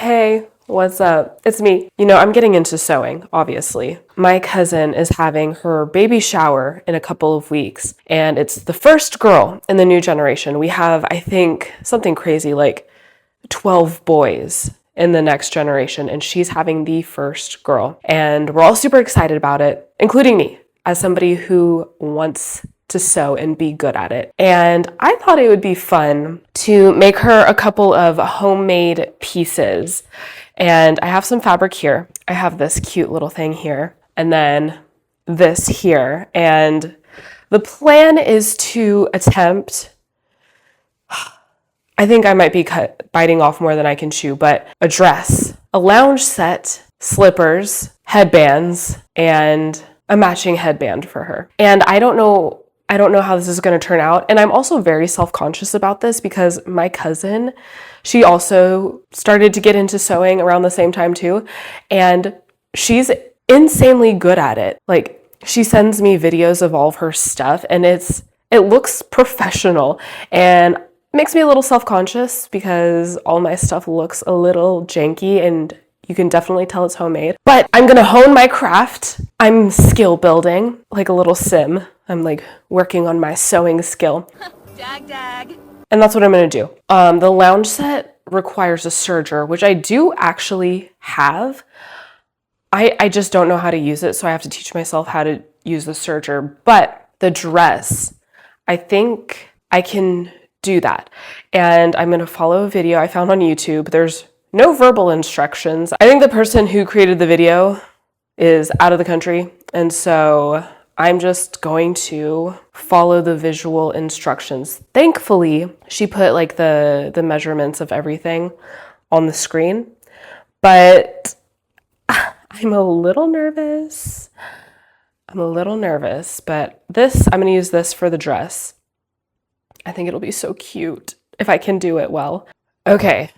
Hey, what's up? It's me. I'm getting into sewing, obviously. My cousin is having her baby shower in a couple of weeks, and it's the first girl in the new generation. We have, I think, something crazy like 12 boys in the next generation, and she's having the first girl. And we're all super excited about it, including me, as somebody who wants to sew and be good at it. And I thought it would be fun to make her a couple of homemade pieces. And I have some fabric here. I have this cute little thing here, and then this here. And the plan is to attempt, I think I might be biting off more than I can chew, but a dress, a lounge set, slippers, headbands, and a matching headband for her. And I don't know how this is going to turn out. And I'm also very self-conscious about this because my cousin, she also started to get into sewing around the same time too. And she's insanely good at it. Like, she sends me videos of all of her stuff and it looks professional, and makes me a little self-conscious because all my stuff looks a little janky and you can definitely tell it's homemade. But I'm gonna hone my craft. I'm skill building, like a little sim. I'm like working on my sewing skill. Dag. And that's what I'm gonna do. The lounge set requires a serger, which I do actually have. I just don't know how to use it, so I have to teach myself how to use the serger. But the dress, I think I can do that. And I'm gonna follow a video I found on YouTube. There's no verbal instructions. I think the person who created the video is out of the country, and so I'm just going to follow the visual instructions. Thankfully, she put like the measurements of everything on the screen, but I'm a little nervous. But I'm gonna use this for the dress. I think it'll be so cute if I can do it well. Okay.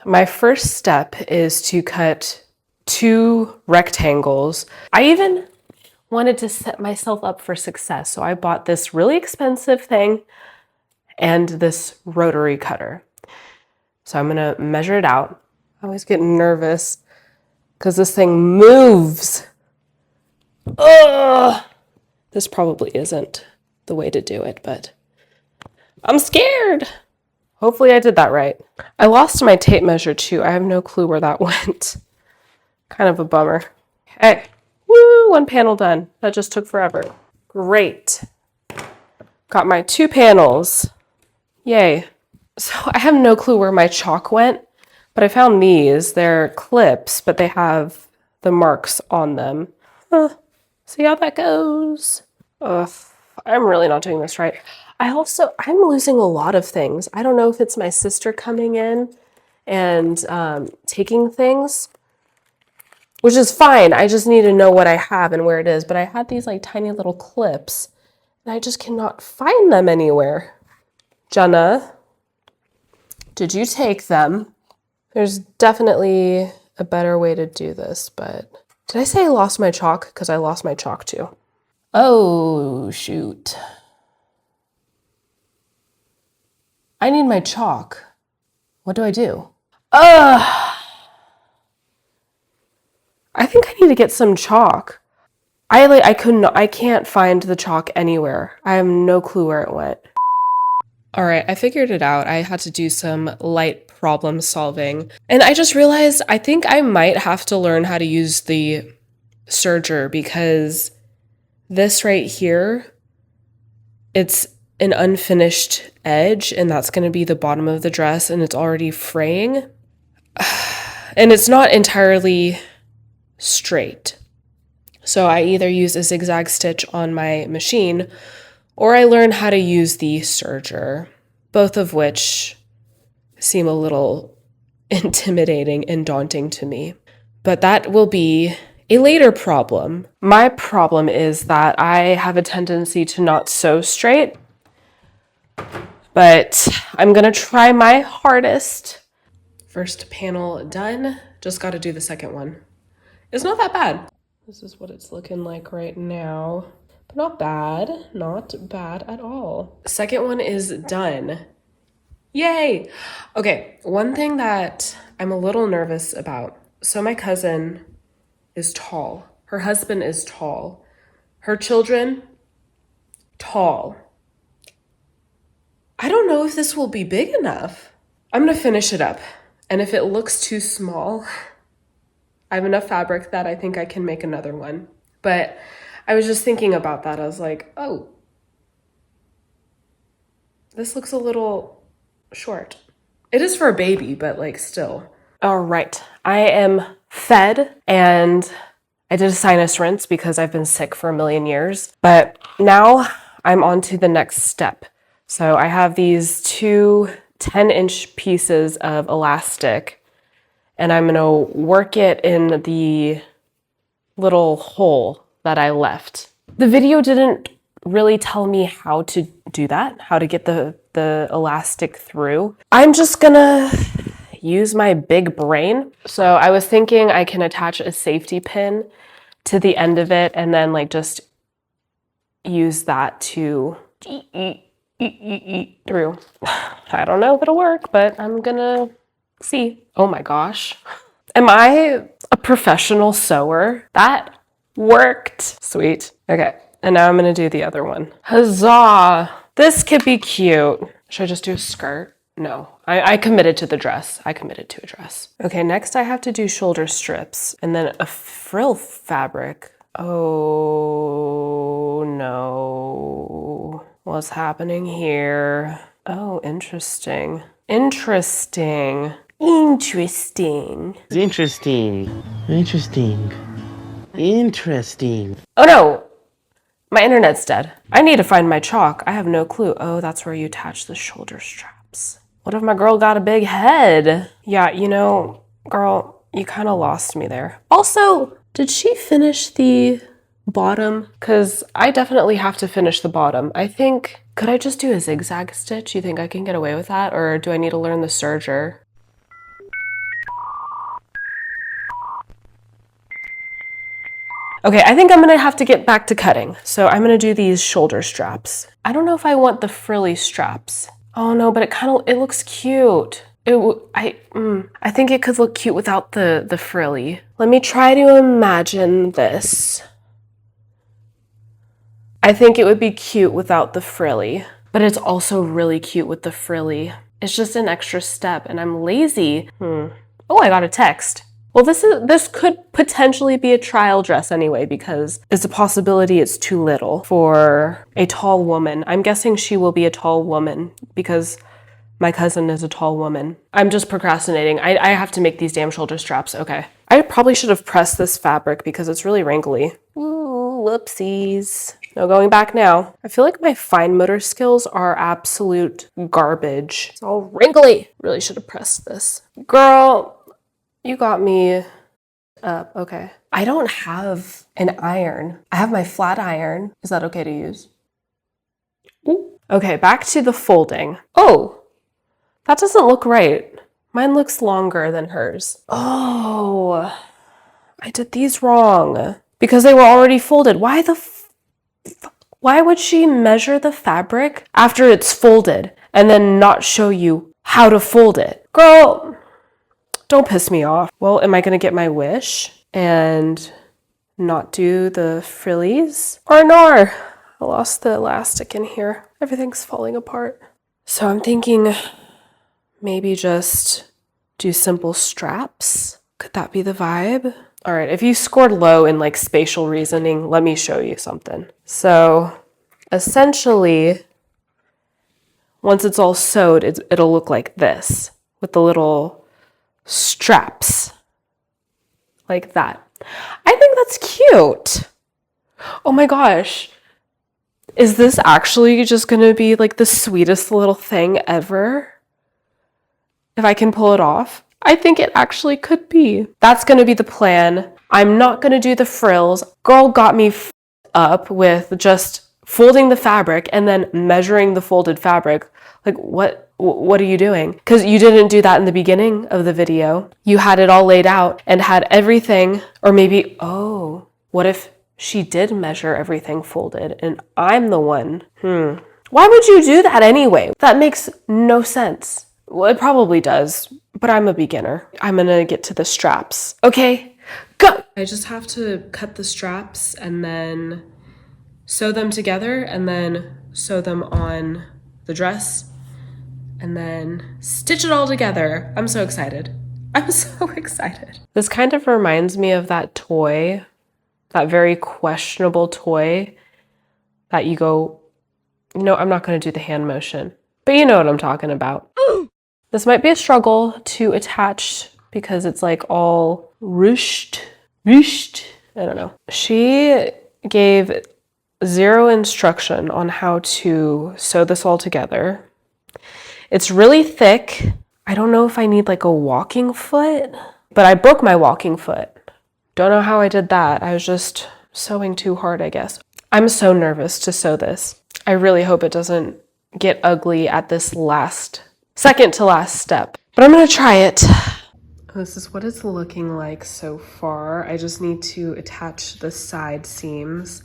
My first step is to cut 2 rectangles. I even wanted to set myself up for success, so I bought this really expensive thing and this rotary cutter. So I'm gonna measure it out. I always get nervous because this thing moves. Ugh! This probably isn't the way to do it, but I'm scared. Hopefully I did that right. I lost my tape measure too. I have no clue where that went. Kind of a bummer. Okay. Woo, 1 panel done. That just took forever. Great. Got my 2 panels. Yay. So I have no clue where my chalk went, but I found these. They're clips, but they have the marks on them. See how that goes. Ugh, I'm really not doing this right. I'm losing a lot of things. I don't know if it's my sister coming in and taking things, which is fine. I just need to know what I have and where it is. But I had these like tiny little clips and I just cannot find them anywhere. Jenna, did you take them? There's definitely a better way to do this, but did I say I lost my chalk? Because I lost my chalk too. Oh, shoot. I need my chalk. What do I do? I think I need to get some chalk. I can't find the chalk anywhere. I have no clue where it went. All right, I figured it out. I had to do some light problem solving. And I just realized I think I might have to learn how to use the serger because this right here, it's an unfinished edge, and that's going to be the bottom of the dress, and it's already fraying. And it's not entirely straight. So I either use a zigzag stitch on my machine, or I learn how to use the serger, both of which seem a little intimidating and daunting to me. But that will be a later problem. My problem is that I have a tendency to not sew straight, but I'm gonna try my hardest. First panel done. Just got to do the second one. It's not that bad. This is what it's looking like right now. But not bad at all. Second one is done. Yay! Okay, one thing that I'm a little nervous about. So my cousin is tall. Her husband is tall. Her children, tall. I don't know if this will be big enough. I'm gonna finish it up. And if it looks too small, I have enough fabric that I think I can make another one. But I was just thinking about that. I was like, oh, this looks a little short. It is for a baby, but like still. All right, I am fed and I did a sinus rinse because I've been sick for a million years. But now I'm on to the next step. So I have these two 10-inch pieces of elastic and I'm gonna work it in the little hole that I left. The video didn't really tell me how to do that, how to get the elastic through. I'm just gonna use my big brain. So I was thinking I can attach a safety pin to the end of it and then like just use that to through. I don't know if it'll work, but I'm gonna see. Oh my gosh. Am I a professional sewer? That worked. Sweet. Okay. And now I'm gonna do the other one. Huzzah! This could be cute. Should I just do a skirt? No, I committed to the dress. I committed to a dress. Okay, next I have to do shoulder strips and then a frill fabric. Oh no. What's happening here? Oh, interesting. Interesting. Interesting. Interesting. Interesting. Interesting. Oh no! My internet's dead. I need to find my chalk. I have no clue. Oh, that's where you attach the shoulder straps. What if my girl got a big head? Yeah, you know, girl, you kind of lost me there. Also, did she finish the bottom? Because I definitely have to finish the bottom. I think, could I just do a zigzag stitch? You think I can get away with that? Or do I need to learn the serger? Okay, I think I'm gonna have to get back to cutting. So I'm gonna do these shoulder straps. I don't know if I want the frilly straps. Oh no, but it looks cute. I think it could look cute without the frilly. Let me try to imagine this. I think it would be cute without the frilly, but it's also really cute with the frilly. It's just an extra step and I'm lazy. Oh, I got a text. Well, this could potentially be a trial dress anyway, because it's a possibility it's too little for a tall woman. I'm guessing she will be a tall woman because my cousin is a tall woman. I'm just procrastinating. I have to make these damn shoulder straps. Okay. I probably should have pressed this fabric because it's really wrinkly. Ooh, whoopsies. No going back now. I feel like my fine motor skills are absolute garbage. It's all wrinkly. Really should have pressed this. Girl, you got me up. Okay. I don't have an iron. I have my flat iron. Is that okay to use? Ooh. Okay, back to the folding. Oh, that doesn't look right. Mine looks longer than hers. Oh, I did these wrong because they were already folded. Why would she measure the fabric after it's folded and then not show you how to fold it? Girl, don't piss me off. Well, am I gonna get my wish and not do the frillies? Or no, I lost the elastic in here. Everything's falling apart. So I'm thinking maybe just do simple straps. Could that be the vibe? All right, if you scored low in like spatial reasoning, let me show you something. So essentially, once it's all sewed, it'll look like this with the little straps like that. I think that's cute. Oh my gosh. Is this actually just gonna be like the sweetest little thing ever? If I can pull it off, I think it actually could be. That's gonna be the plan. I'm not gonna do the frills. Girl got me up with just folding the fabric and then measuring the folded fabric. Like, what are you doing? Because you didn't do that in the beginning of the video. You had it all laid out and had everything, or maybe, oh, what if she did measure everything folded and I'm the one? Why would you do that anyway? That makes no sense. Well, it probably does, but I'm a beginner. I'm gonna get to the straps. Okay, go! I just have to cut the straps and then sew them together and then sew them on the dress and then stitch it all together. I'm so excited. I'm so excited. This kind of reminds me of that toy, that very questionable toy that you go, no, I'm not going to do the hand motion, but you know what I'm talking about. This might be a struggle to attach because it's like all ruched. I don't know. She gave zero instruction on how to sew this all together. It's really thick. I don't know if I need like a walking foot, but I broke my walking foot. Don't know how I did that. I was just sewing too hard, I guess. I'm so nervous to sew this. I really hope it doesn't get ugly at this second to last step, but I'm gonna try it. This is what it's looking like so far. I just need to attach the side seams.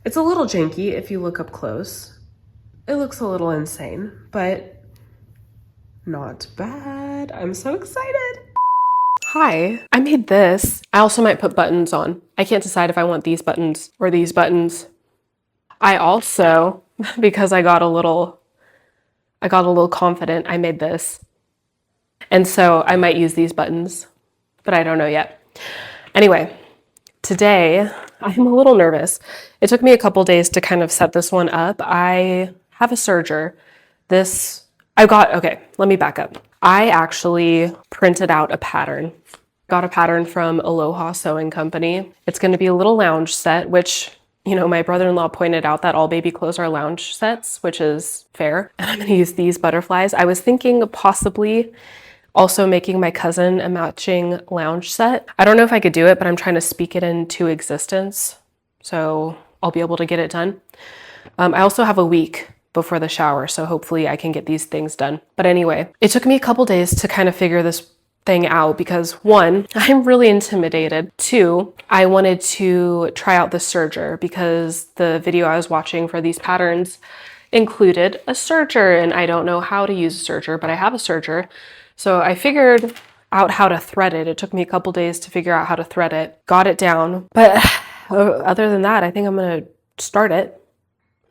It's a little janky if you look up close. It looks a little insane, but not bad. I'm so excited. Hi, I made this. I also might put buttons on. I can't decide if I want these buttons or these buttons. I also, because I got a little confident, I made this. And so I might use these buttons, but I don't know yet. Anyway, today I'm a little nervous. It took me a couple days to kind of set this one up. I have a serger. Okay, let me back up. I actually printed out a pattern. Got a pattern from Aloha Sewing Company. It's going to be a little lounge set, which, you know, my brother-in-law pointed out that all baby clothes are lounge sets, which is fair. And I'm going to use these butterflies. I was thinking possibly also making my cousin a matching lounge set. I don't know if I could do it, but I'm trying to speak it into existence, so I'll be able to get it done. I also have a week before the shower, so hopefully I can get these things done. But anyway, it took me a couple days to kind of figure this thing out because 1, I'm really intimidated. 2, I wanted to try out the serger because the video I was watching for these patterns included a serger, and I don't know how to use a serger, but I have a serger. So I figured out how to thread it. It took me a couple days to figure out how to thread it, got it down. But other than that, I think I'm gonna start it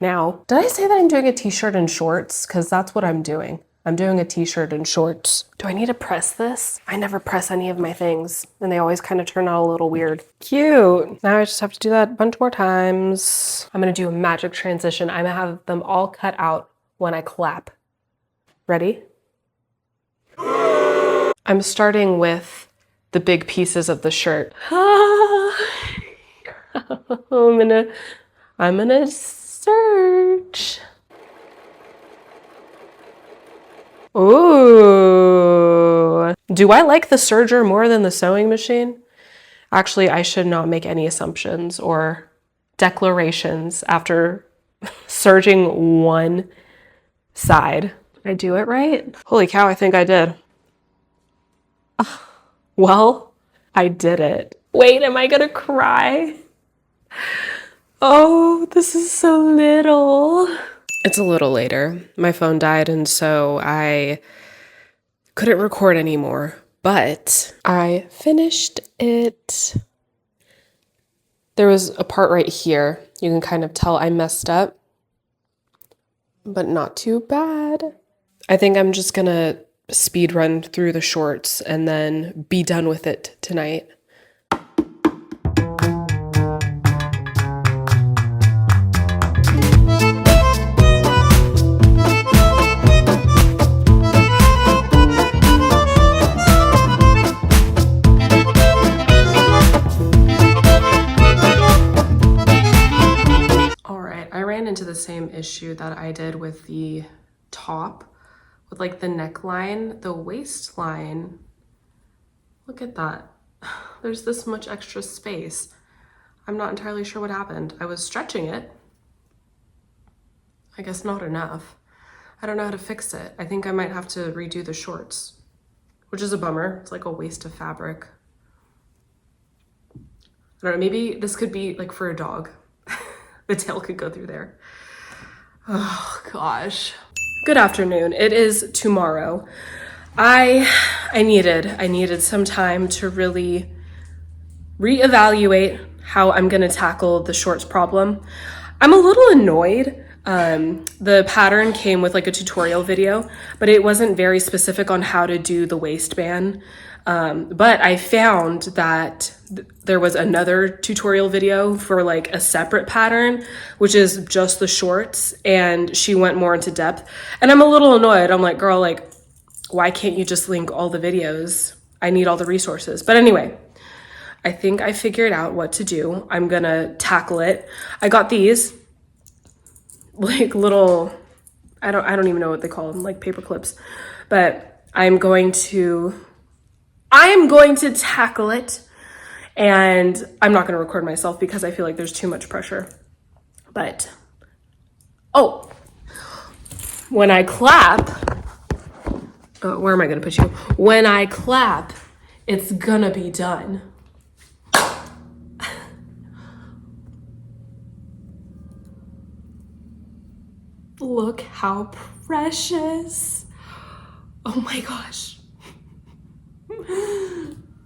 now. Did I say that I'm doing a t-shirt and shorts? Because that's what I'm doing. I'm doing a t-shirt and shorts. Do I need to press this? I never press any of my things, and they always kind of turn out a little weird. Cute. Now I just have to do that a bunch more times. I'm gonna do a magic transition. I'm gonna have them all cut out when I clap. Ready? I'm starting with the big pieces of the shirt. I'm gonna search. Ooh. Do I like the serger more than the sewing machine? Actually, I should not make any assumptions or declarations after serging one side. Did I do it right? Holy cow, I think I did. Well, I did it. Wait, am I gonna cry? Oh, this is so little. It's a little later. My phone died, and so I couldn't record anymore, but I finished it. There was a part right here. You can kind of tell I messed up, but not too bad. I think I'm just gonna speed run through the shorts and then be done with it tonight. All right, I ran into the same issue that I did with the top. With like the neckline, the waistline, look at that. There's this much extra space. I'm not entirely sure what happened. I was stretching it. I guess not enough. I don't know how to fix it. I think I might have to redo the shorts, which is a bummer. It's like a waste of fabric. I don't know, maybe this could be like for a dog. The tail could go through there. Oh gosh. Good afternoon. It is tomorrow. I needed some time to really reevaluate how I'm gonna tackle the shorts problem. I'm a little annoyed. The pattern came with like a tutorial video, but it wasn't very specific on how to do the waistband. But I found that there was another tutorial video for like a separate pattern, which is just the shorts, and she went more into depth. And I'm a little annoyed. I'm like, girl, like, why can't you just link all the videos? I need all the resources. But anyway, I think I figured out what to do. I'm gonna tackle it. I got these like little, I don't even know what they call them, like paper clips, but I'm going to tackle it. And I'm not going to record myself because I feel like there's too much pressure. But, oh, when I clap, where am I going to put you? When I clap, it's going to be done. Look how precious. Oh my gosh.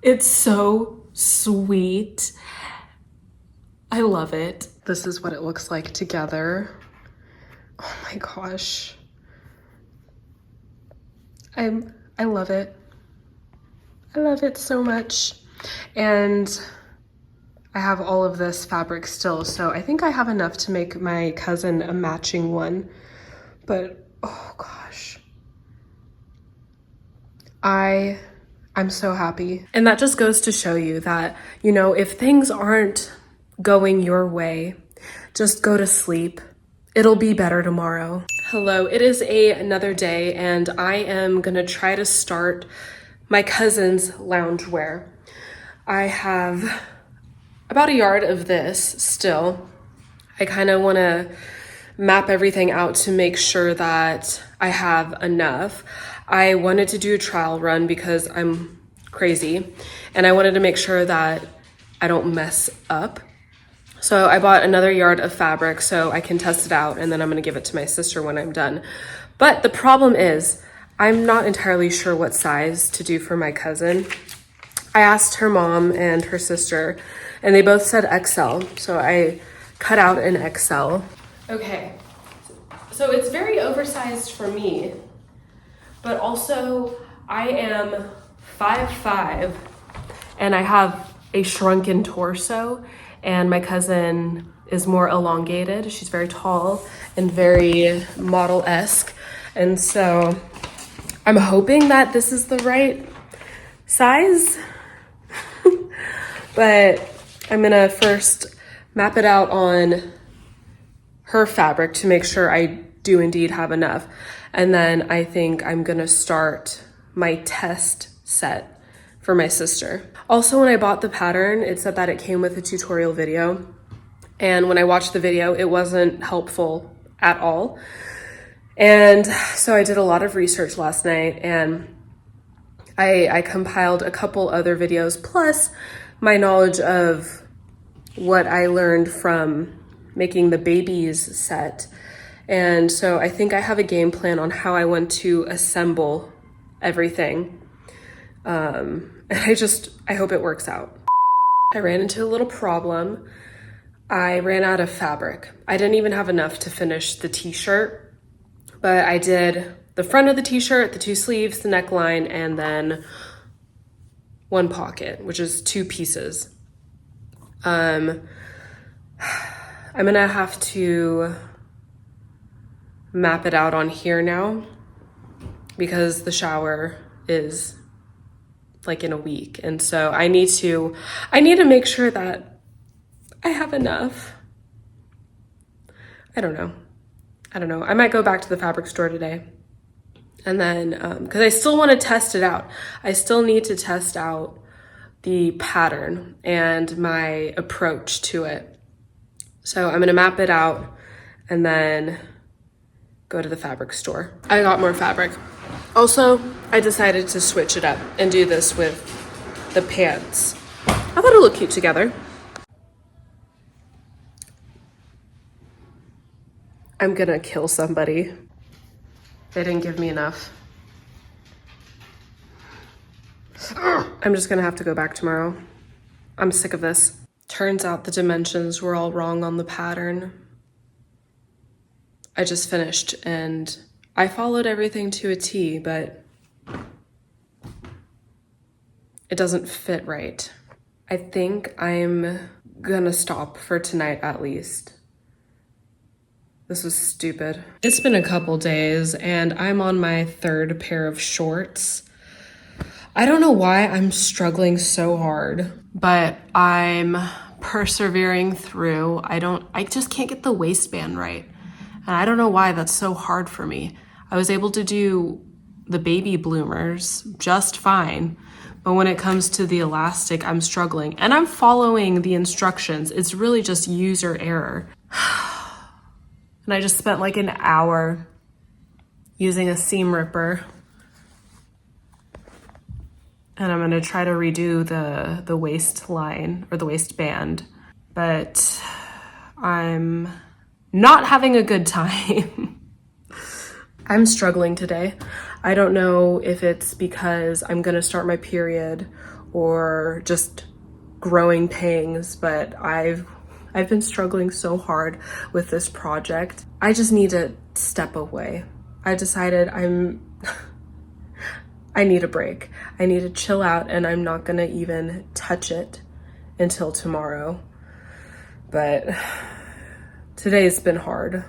It's so sweet. I love it. This is what it looks like together. Oh my gosh. I love it. I love it so much. And I have all of this fabric still, so I think I have enough to make my cousin a matching one. But oh gosh. I'm so happy. And that just goes to show you that, you know, if things aren't going your way, just go to sleep. It'll be better tomorrow. Hello, it is another day, and I am gonna try to start my cousin's loungewear. I have about a yard of this still. I kind of want to map everything out to make sure that I have enough. I wanted to do a trial run because I'm crazy, and I wanted to make sure that I don't mess up. So I bought another yard of fabric so I can test it out, and then I'm gonna give it to my sister when I'm done. But the problem is, I'm not entirely sure what size to do for my cousin. I asked her mom and her sister, and they both said XL, so I cut out an XL. Okay, so it's very oversized for me, but also I am 5'5", and I have a shrunken torso, and my cousin is more elongated. She's very tall and very model-esque, and so I'm hoping that this is the right size, but I'm gonna first map it out on her fabric to make sure I do indeed have enough. And then I think I'm gonna start my test set for my sister. Also, when I bought the pattern, it said that it came with a tutorial video. And when I watched the video, it wasn't helpful at all. And so I did a lot of research last night, and I compiled a couple other videos, plus my knowledge of what I learned from making the babies set. And so I think I have a game plan on how I want to assemble everything. And I hope it works out. I ran into a little problem. I ran out of fabric. I didn't even have enough to finish the t-shirt, but I did the front of the t-shirt, the 2 sleeves, the neckline, and then 1 pocket, which is 2 pieces. I'm gonna have to map it out on here now because the shower is like in a week. And so I need to make sure that I have enough. I don't know. I might go back to the fabric store today. And then, because I still want to test it out. I still need to test out the pattern and my approach to it. So I'm gonna map it out and then go to the fabric store. I got more fabric. Also, I decided to switch it up and do this with the pants. I thought it looked cute together. I'm gonna kill somebody. They didn't give me enough. I'm just gonna have to go back tomorrow. I'm sick of this. Turns out the dimensions were all wrong on the pattern. I just finished and I followed everything to a T, but it doesn't fit right. I think I'm gonna stop for tonight at least. This was stupid. It's been a couple days and I'm on my third pair of shorts. I don't know why I'm struggling so hard, but I'm persevering through. I just can't get the waistband right. And I don't know why that's so hard for me. I was able to do the baby bloomers just fine, but when it comes to the elastic, I'm struggling. And I'm following the instructions. It's really just user error. And I just spent like an hour using a seam ripper. And I'm gonna try to redo the waistline or the waistband, but I'm not having a good time. I'm struggling today. I don't know if it's because I'm gonna start my period or just growing pains, but I've been struggling so hard with this project. I just need to step away. I decided I need a break. I need to chill out and I'm not gonna even touch it until tomorrow. But today's been hard.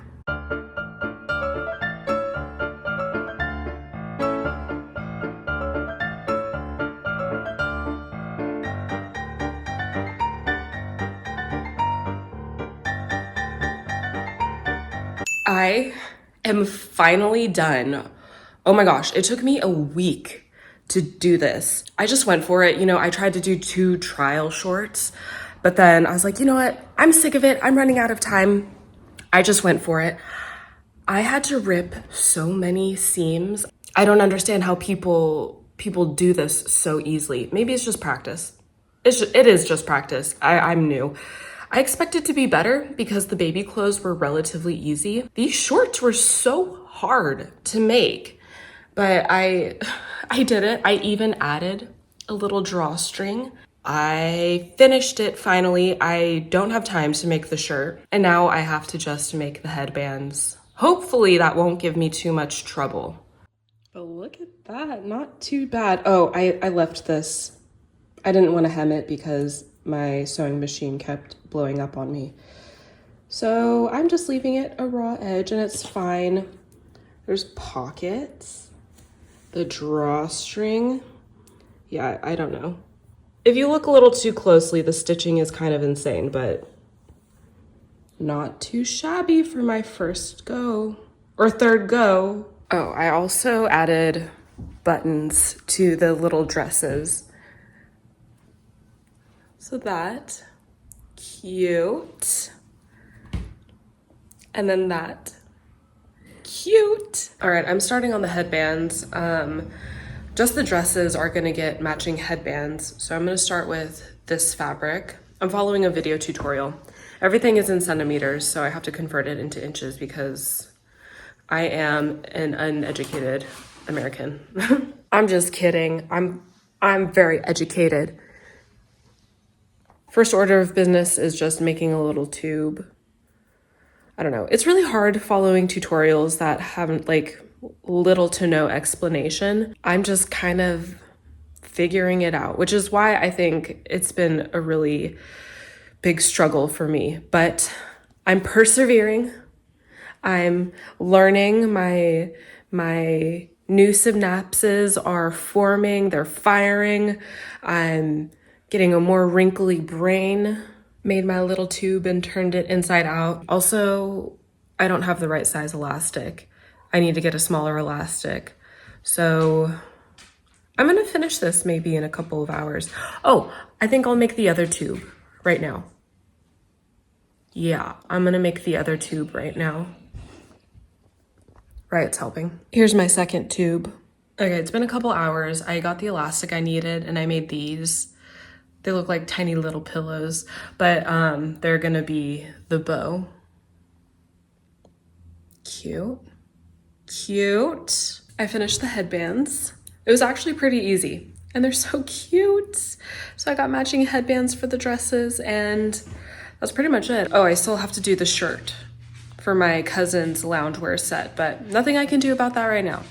I am finally done. Oh my gosh, it took me a week to do this. I just went for it. You know, I tried to do 2 trial shorts, but then I was like, you know what? I'm sick of it. I'm running out of time. I just went for it. I had to rip so many seams. I don't understand how people do this so easily. Maybe it's just practice. It is just practice. I'm new. I expected to be better because the baby clothes were relatively easy. These shorts were so hard to make, but I did it. I even added a little drawstring. I finished it finally. I don't have time to make the shirt, and now I have to just make the headbands. Hopefully that won't give me too much trouble. But look at that, not too bad. Oh, I left this. I didn't want to hem it because my sewing machine kept blowing up on me. So I'm just leaving it a raw edge and it's fine. There's pockets, the drawstring. Yeah, I don't know. If you look a little too closely, the stitching is kind of insane, but not too shabby for my first go or third go. Oh, I also added buttons to the little dresses. So that, cute. And then that, cute. All right, I'm starting on the headbands. Just the dresses are gonna get matching headbands. So I'm gonna start with this fabric. I'm following a video tutorial. Everything is in centimeters, so I have to convert it into inches because I am an uneducated American. I'm just kidding. I'm very educated. First order of business is just making a little tube. I don't know. It's really hard following tutorials that have like little to no explanation. I'm just kind of figuring it out, which is why I think it's been a really big struggle for me. But I'm persevering. I'm learning. My new synapses are forming. They're firing. I'm getting a more wrinkly brain. Made my little tube and turned it inside out. Also, I don't have the right size elastic. I need to get a smaller elastic. So I'm gonna finish this maybe in a couple of hours. Oh, I think I'll make the other tube right now. Yeah, I'm gonna make the other tube right now. Right, it's helping. Here's my second tube. Okay, it's been a couple hours. I got the elastic I needed and I made these. They look like tiny little pillows, but they're gonna be the bow. Cute. Cute. I finished the headbands. It was actually pretty easy and they're so cute. So I got matching headbands for the dresses and that's pretty much it. Oh, I still have to do the shirt for my cousin's loungewear set, but nothing I can do about that right now.